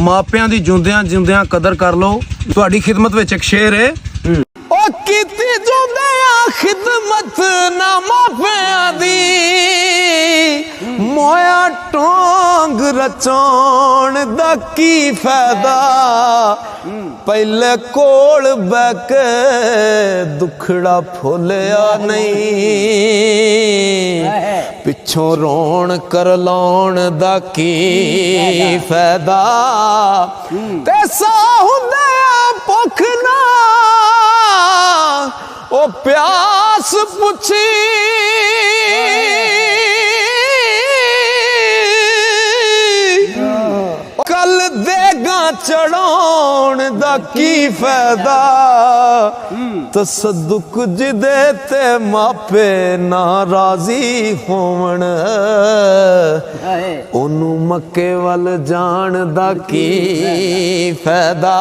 ਮਾਪਿਆਂ ਦੀ ਜਿਉਂਦਿਆਂ ਜਿਉਂਦਿਆਂ ਕਦਰ ਕਰ ਲਓ। ਤੁਹਾਡੀ ਖਿਦਮਤ ਵਿੱਚ ਇੱਕ ਸ਼ੇਰ ਹੈ, ਉਹ ਕੀਤੀ ਜਿਉਂਦਿਆਂ ਖਿਦਮਤ ਨਾ ਮਾਪਿਆਂ ਦੀ, ਮੋਇਆ ਟੋਂਗ ਰਚਾਉਣ ਦਾ ਕੀ ਫਾਇਦਾ, ਪਹਿਲੇ ਕੋਲ ਬਹਿ ਕੇ ਦੁਖੜਾ ਫੋਲਿਆ ਨਹੀਂ, ਪਿੱਛੋਂ ਰੋਣ ਕਰ ਲਾਉਣ ਦਾ ਕੀ ਫਾਇਦਾ, ਤੇ ਸਾ ਹੁੰਦੇ ਭੁੱਖ ਨਾ ਉਹ ਪਿਆਸ ਪੁੱਛੀ, ਕੱਲ ਦੇਗਾ ਚੜਾਉਣ ਦਾ ਕੀ ਫਾਇਦਾ, ਤਸੱਦੁਕ ਜਿਹਦੇ ਤੇ ਮਾਪੇ ਨਾ ਰਾਜ਼ੀ ਹੋਵਣ, ਉਹਨੂੰ ਮੱਕੇ ਵੱਲ ਜਾਣ ਦਾ ਕੀ ਫਾਇਦਾ।